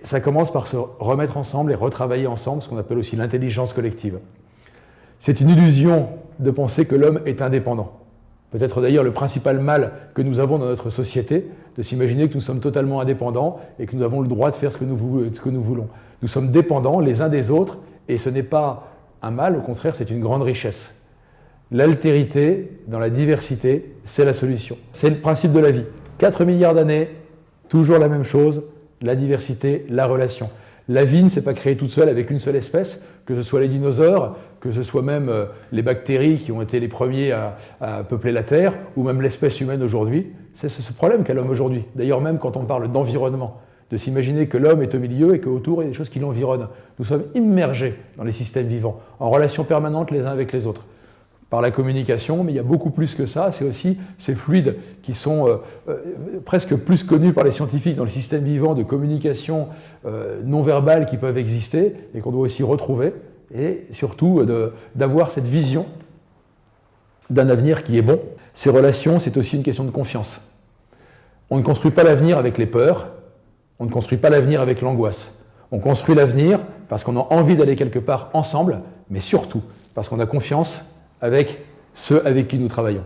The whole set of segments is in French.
ça commence par se remettre ensemble et retravailler ensemble, ce qu'on appelle aussi l'intelligence collective. C'est une illusion de penser que l'homme est indépendant. Peut-être d'ailleurs le principal mal que nous avons dans notre société, de s'imaginer que nous sommes totalement indépendants et que nous avons le droit de faire ce que nous voulons. Nous sommes dépendants les uns des autres et ce n'est pas un mal, au contraire, c'est une grande richesse. L'altérité dans la diversité, c'est la solution. C'est le principe de la vie. 4 milliards d'années, toujours la même chose, la diversité, la relation. La vie ne s'est pas créée toute seule avec une seule espèce, que ce soit les dinosaures, que ce soit même les bactéries qui ont été les premiers à peupler la Terre, ou même l'espèce humaine aujourd'hui. C'est ce problème qu'a l'homme aujourd'hui. D'ailleurs, même quand on parle d'environnement, de s'imaginer que l'homme est au milieu et qu'autour, il y a des choses qui l'environnent. Nous sommes immergés dans les systèmes vivants, en relation permanente les uns avec les autres. Par la communication, mais il y a beaucoup plus que ça, c'est aussi ces fluides qui sont presque plus connus par les scientifiques dans le système vivant de communication non verbale qui peuvent exister et qu'on doit aussi retrouver, et surtout d'avoir cette vision d'un avenir qui est bon. Ces relations, c'est aussi une question de confiance. On ne construit pas l'avenir avec les peurs, on ne construit pas l'avenir avec l'angoisse. On construit l'avenir parce qu'on a envie d'aller quelque part ensemble, mais surtout parce qu'on a confiance avec ceux avec qui nous travaillons.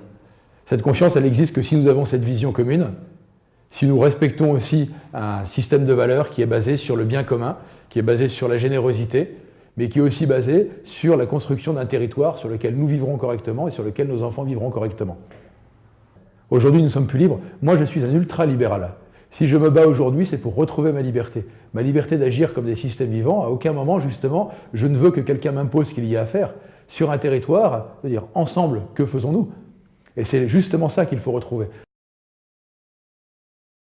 Cette confiance, elle n'existe que si nous avons cette vision commune, si nous respectons aussi un système de valeurs qui est basé sur le bien commun, qui est basé sur la générosité, mais qui est aussi basé sur la construction d'un territoire sur lequel nous vivrons correctement et sur lequel nos enfants vivront correctement. Aujourd'hui, nous sommes plus libres. Moi, je suis un ultra-libéral. Si je me bats aujourd'hui, c'est pour retrouver ma liberté d'agir comme des systèmes vivants. À aucun moment, justement, je ne veux que quelqu'un m'impose ce qu'il y a à faire sur un territoire, c'est-à-dire ensemble, que faisons-nous? Et c'est justement ça qu'il faut retrouver.